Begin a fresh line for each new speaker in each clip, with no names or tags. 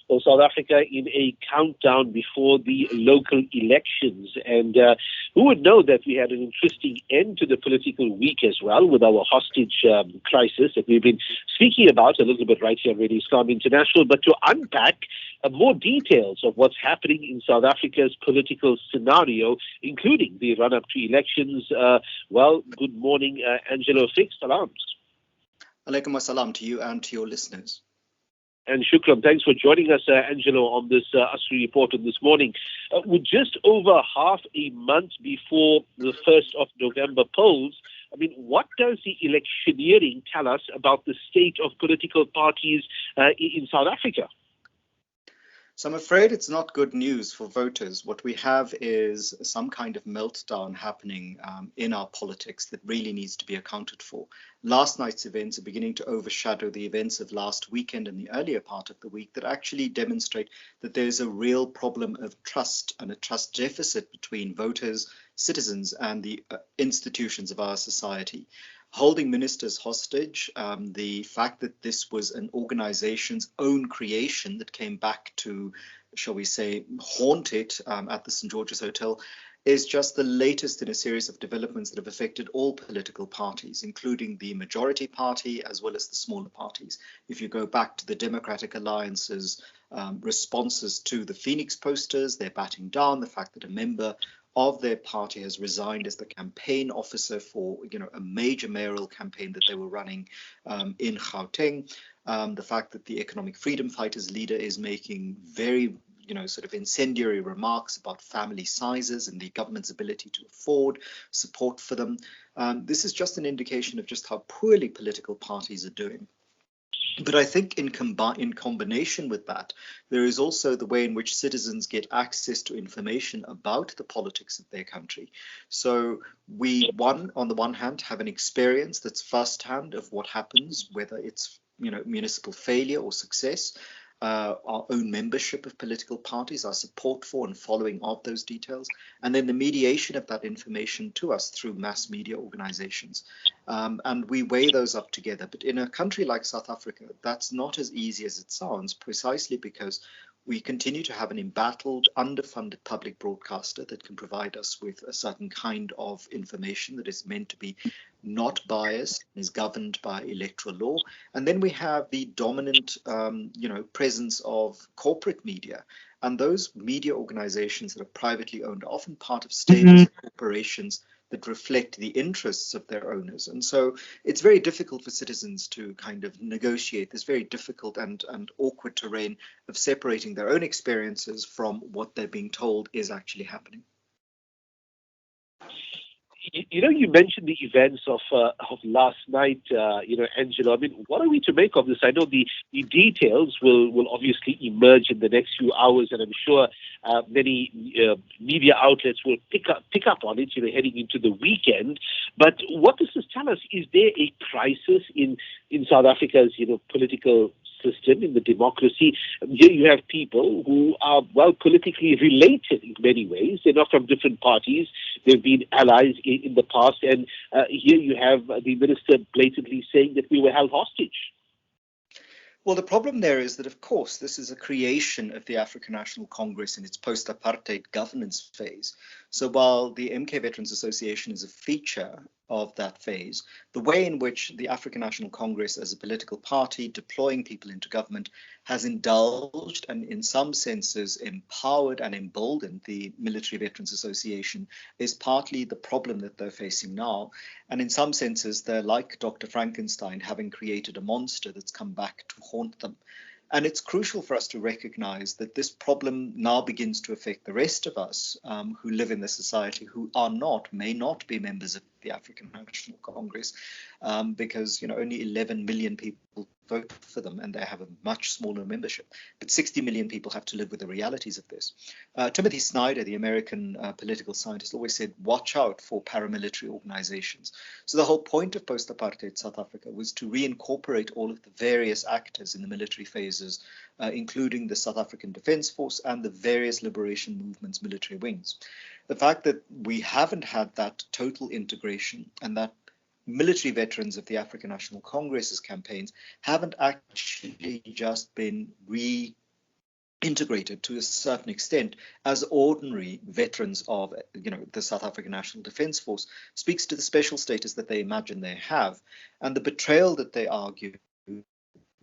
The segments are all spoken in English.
So South Africa in a countdown before the local elections. And who would know that we had an interesting end to the political week as well with our hostage crisis that we've been speaking about a little bit right here on Radio Islam International. But to unpack more details of what's happening in South Africa's political scenario, including the run-up to elections, well, good morning, Angelo Fick. Salams.
Alaikum assalam to you and to your listeners.
And shukran, thanks for joining us, Angelo, on this ASRI report this morning. With just over half a month before the 1st of November polls, I mean, what does the electioneering tell us about the state of political parties in South Africa?
So I'm afraid it's not good news for voters. What we have is some kind of meltdown happening in our politics that really needs to be accounted for. Last night's events are beginning to overshadow the events of last weekend and the earlier part of the week that actually demonstrate that there's a real problem of trust and a trust deficit between voters, citizens, and the institutions of our society. Holding ministers hostage, the fact that this was an organization's own creation that came back to, shall we say, haunt it at the St. George's Hotel is just the latest in a series of developments that have affected all political parties, including the majority party as well as the smaller parties. If you go back to the Democratic Alliance's responses to the Phoenix posters, they're batting down the fact that a member of their party has resigned as the campaign officer for, a major mayoral campaign that they were running in Gauteng. The fact that the Economic Freedom Fighters leader is making very, sort of incendiary remarks about family sizes and the government's ability to afford support for them. This is just an indication of just how poorly political parties are doing. But I think in combination with that, there is also the way in which citizens get access to information about the politics of their country. So we, on the one hand, have an experience that's firsthand of what happens, whether it's municipal failure or success. Our own membership of political parties, our support for and following of those details, and then the mediation of that information to us through mass media organizations. And we weigh those up together. But in a country like South Africa, that's not as easy as it sounds, precisely because we continue to have an embattled, underfunded public broadcaster that can provide us with a certain kind of information that is meant to be not biased, is governed by electoral law. And then we have the dominant, presence of corporate media. And those media organizations that are privately owned are often part of stable corporations that reflect the interests of their owners. And so it's very difficult for citizens to kind of negotiate this very difficult and awkward terrain of separating their own experiences from what they're being told is actually happening.
You mentioned the events of last night, Angelo. I mean, what are we to make of this? I know the details will obviously emerge in the next few hours, and I'm sure many media outlets will pick up on it, heading into the weekend. But what does this tell us? Is there a crisis in South Africa's, political system, in the democracy? Here you have people who are, politically related in many ways. They're not from different parties. They've been allies in the past. And here you have the minister blatantly saying that we were held hostage.
Well, the problem there is that, of course, this is a creation of the African National Congress in its post-apartheid governance phase. So while the MK Veterans Association is a feature of that phase, the way in which the African National Congress as a political party deploying people into government has indulged and in some senses empowered and emboldened the Military Veterans Association is partly the problem that they're facing now. And in some senses, they're like Dr. Frankenstein, having created a monster that's come back to haunt them. And it's crucial for us to recognize that this problem now begins to affect the rest of us who live in the society who may not be members of the African National Congress because, only 11 million people vote for them and they have a much smaller membership. But 60 million people have to live with the realities of this. Timothy Snyder, the American political scientist, always said, watch out for paramilitary organizations. So the whole point of post-apartheid South Africa was to reincorporate all of the various actors in the military phases, including the South African Defence Force and the various liberation movements' military wings. The fact that we haven't had that total integration and that military veterans of the African National Congress's campaigns haven't actually just been integrated to a certain extent as ordinary veterans of the South African National Defence Force, speaks to the special status that they imagine they have, and the betrayal that they argue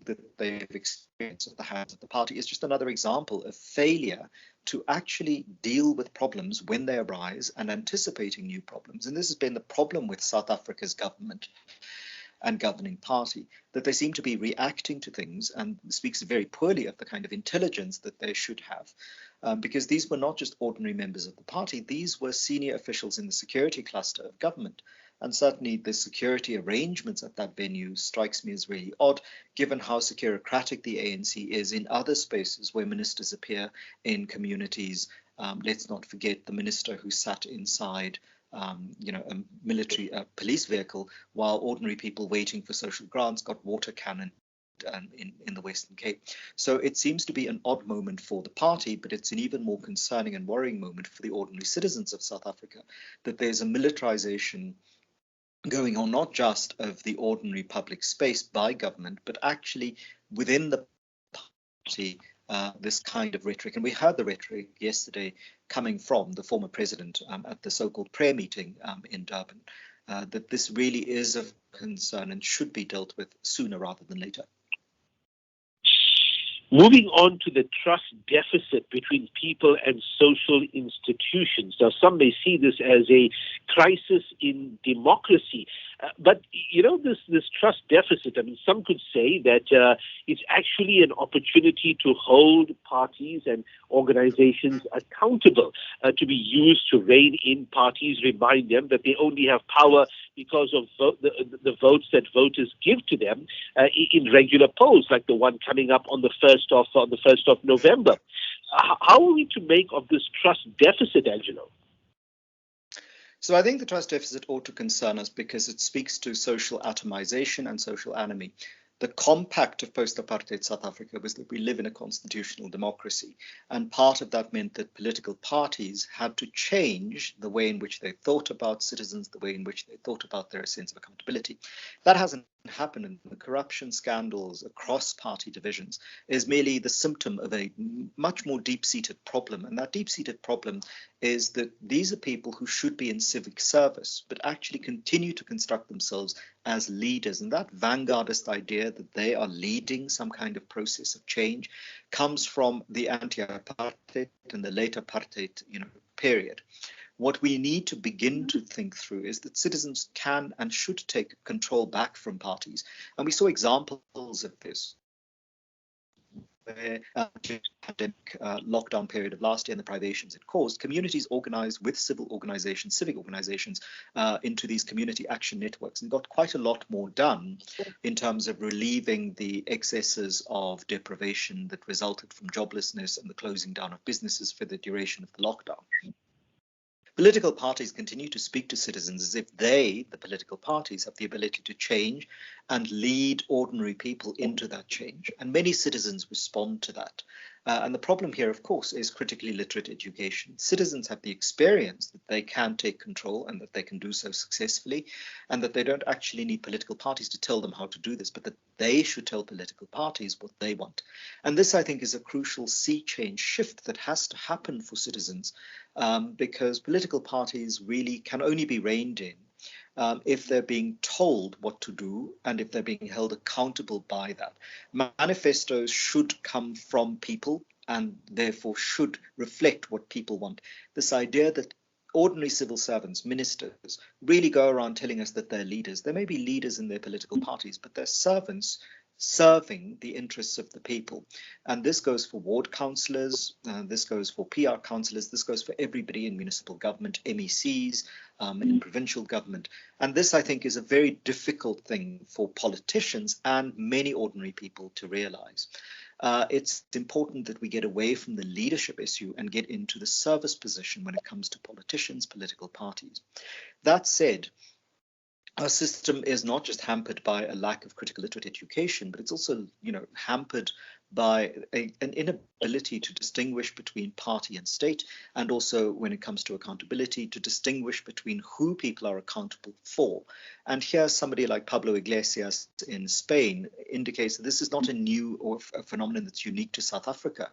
that they've experienced at the hands of the party is just another example of failure to actually deal with problems when they arise and anticipating new problems. And this has been the problem with South Africa's government and governing party, that they seem to be reacting to things, and speaks very poorly of the kind of intelligence that they should have, because these were not just ordinary members of the party, these were senior officials in the security cluster of government. And certainly the security arrangements at that venue strikes me as really odd, given how securocratic the ANC is in other spaces where ministers appear in communities. Let's not forget the minister who sat inside a military police vehicle while ordinary people waiting for social grants got water cannon in the Western Cape. So it seems to be an odd moment for the party, but it's an even more concerning and worrying moment for the ordinary citizens of South Africa, that there's a militarization going on, not just of the ordinary public space by government, but actually within the party, this kind of rhetoric. And we heard the rhetoric yesterday coming from the former president at the so-called prayer meeting in Durban, that this really is of concern and should be dealt with sooner rather than later.
Moving on to the trust deficit between people and social institutions. Now, some may see this as a crisis in democracy, but this trust deficit, I mean, some could say that it's actually an opportunity to hold parties and organizations accountable, to be used to rein in parties, remind them that they only have power because of the votes that voters give to them in regular polls, like the one coming up on the 1st of November. How are we to make of this trust deficit, Angelo?
So I think the trust deficit ought to concern us because it speaks to social atomization and social enemy. The compact of post-apartheid South Africa was that we live in a constitutional democracy, and part of that meant that political parties had to change the way in which they thought about citizens, the way in which they thought about their sense of accountability. That hasn't happened, and the corruption scandals across party divisions is merely the symptom of a much more deep-seated problem, and that deep-seated problem is that these are people who should be in civic service, but actually continue to construct themselves as leaders. And that vanguardist idea that they are leading some kind of process of change comes from the anti-apartheid and the late apartheid period. What we need to begin to think through is that citizens can and should take control back from parties. And we saw examples of this. The pandemic lockdown period of last year and the privations it caused, communities organized with civic organizations into these community action networks and got quite a lot more done in terms of relieving the excesses of deprivation that resulted from joblessness and the closing down of businesses for the duration of the lockdown. Political parties continue to speak to citizens as if they, the political parties, have the ability to change and lead ordinary people into that change. And many citizens respond to that. And the problem here, of course, is critically literate education. Citizens have the experience that they can take control and that they can do so successfully, and that they don't actually need political parties to tell them how to do this, but that they should tell political parties what they want. And this, I think, is a crucial sea change shift that has to happen for citizens, because political parties really can only be reined in if they're being told what to do and if they're being held accountable by that. Manifestos should come from people and therefore should reflect what people want. This idea that ordinary civil servants, ministers, really go around telling us that they're leaders. They may be leaders in their political parties, but they're servants serving the interests of the people. And this goes for ward councillors, this goes for PR councillors, this goes for everybody in municipal government, MECs, in provincial government. And this, I think, is a very difficult thing for politicians and many ordinary people to realize. It's important that we get away from the leadership issue and get into the service position when it comes to politicians, political parties. That said, our system is not just hampered by a lack of critical literate education, but it's also, hampered by an inability to distinguish between party and state, and also when it comes to accountability, to distinguish between who people are accountable for. And here somebody like Pablo Iglesias in Spain indicates that this is not a new or a phenomenon that's unique to South Africa,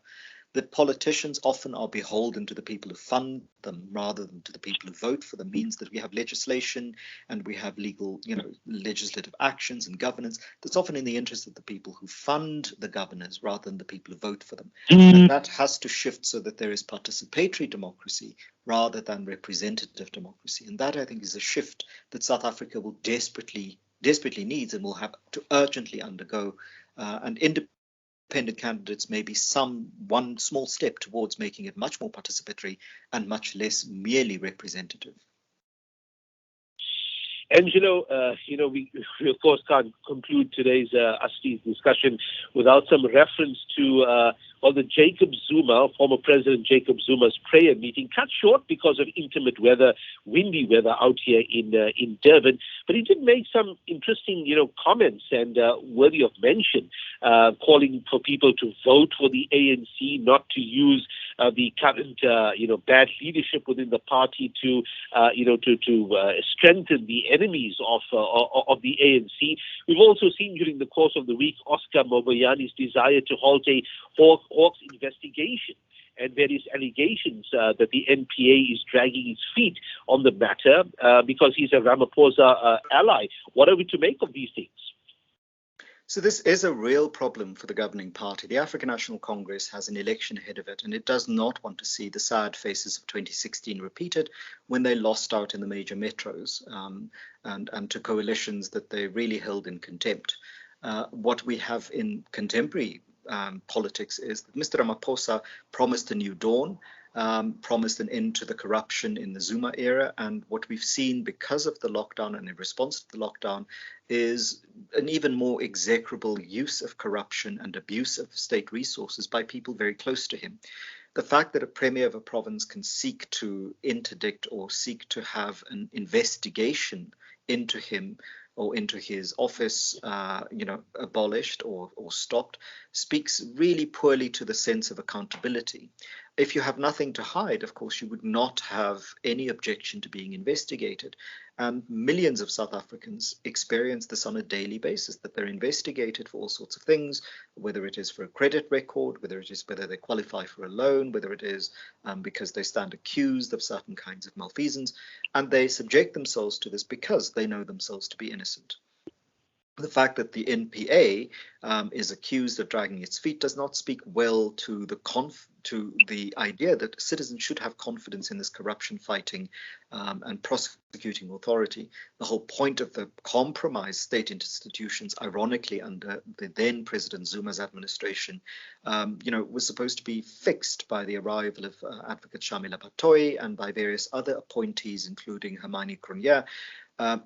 That politicians often are beholden to the people who fund them rather than to the people who vote for them means that we have legislation and we have legal, legislative actions and governance that's often in the interest of the people who fund the governors rather than the people who vote for them. And that has to shift so that there is participatory democracy rather than representative democracy. And that, I think, is a shift that South Africa will desperately needs and will have to urgently undergo. And independent candidates may be one small step towards making it much more participatory and much less merely representative.
Angelo, we of course can't conclude today's ASRI's discussion without some reference to the Jacob Zuma, former President Jacob Zuma's prayer meeting, cut short because of inclement weather, windy weather out here in Durban. But he did make some interesting, comments and worthy of mention, calling for people to vote for the ANC, not to use the current, bad leadership within the party to strengthen the enemies of the ANC. We've also seen during the course of the week Oscar Moboyane's desire to halt a Hawks investigation and various allegations that the NPA is dragging its feet on the matter because he's a Ramaphosa ally. What are we to make of these things?
So this is a real problem for the governing party. The African National Congress has an election ahead of it, and it does not want to see the sad faces of 2016 repeated when they lost out in the major metros and to coalitions that they really held in contempt. What we have in contemporary politics is that Mr. Ramaphosa promised a new dawn, promised an end to the corruption in the Zuma era. And what we've seen because of the lockdown and in response to the lockdown is an even more execrable use of corruption and abuse of state resources by people very close to him. The fact that a premier of a province can seek to interdict or seek to have an investigation into him or into his office, abolished or stopped, speaks really poorly to the sense of accountability. If you have nothing to hide, of course, you would not have any objection to being investigated. And millions of South Africans experience this on a daily basis, that they're investigated for all sorts of things, whether it is for a credit record, whether they qualify for a loan, whether it is because they stand accused of certain kinds of malfeasance, and they subject themselves to this because they know themselves to be innocent. The fact that the NPA is accused of dragging its feet does not speak well to the idea that citizens should have confidence in this corruption fighting and prosecuting authority. The whole point of the compromised state institutions, ironically under the then President Zuma's administration, was supposed to be fixed by the arrival of Advocate Shamila Batoyi and by various other appointees, including Hermione Cronje,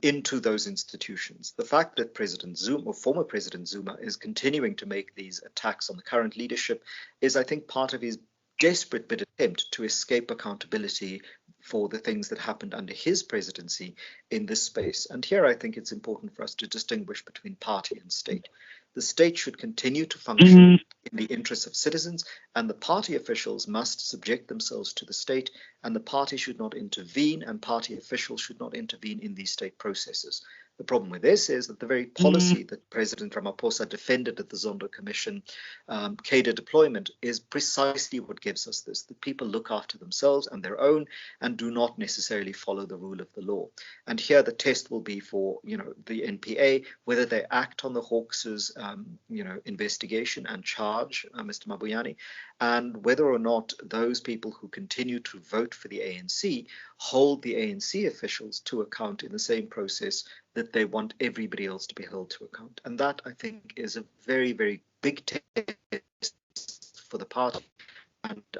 into those institutions. The fact that President Zuma, or former President Zuma, is continuing to make these attacks on the current leadership is, I think, part of his desperate bid attempt to escape accountability for the things that happened under his presidency in this space. And here I think it's important for us to distinguish between party and state. The state should continue to function in the interests of citizens, and the party officials must subject themselves to the state, and the party should not intervene, and party officials should not intervene in these state processes. The problem with this is that the very policy that President Ramaphosa defended at the Zondo Commission, cadre deployment, is precisely what gives us this, that people look after themselves and their own and do not necessarily follow the rule of the law. And here the test will be for, the NPA, whether they act on the Hawks' investigation and charge Mr. Moboyane, and whether or not those people who continue to vote for the ANC hold the ANC officials to account in the same process that they want everybody else to be held to account. And that, I think, is a very, very big test for the party.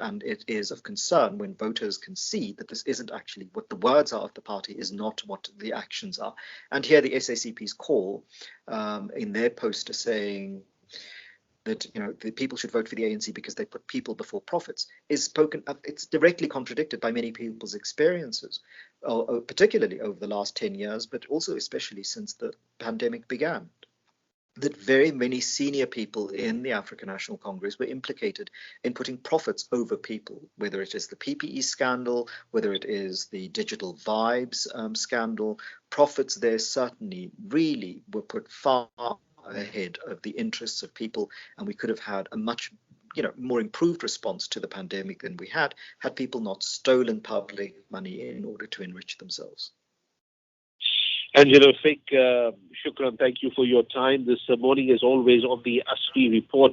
And it is of concern when voters can see that this isn't actually what the words are of the party, is not what the actions are. And here the SACP's call in their poster saying that the people should vote for the ANC because they put people before profits is spoken of. It's directly contradicted by many people's experiences, particularly over the last 10 years, but also especially since the pandemic began. That very many senior people in the African National Congress were implicated in putting profits over people, whether it is the PPE scandal, whether it is the digital vibes scandal. Profits there certainly really were put far ahead of the interests of people, and we could have had a much more improved response to the pandemic than we had people not stolen public money in order to enrich themselves.
Angelo Fick, shukran, thank you for your time this morning, as always, on the ASRI Report.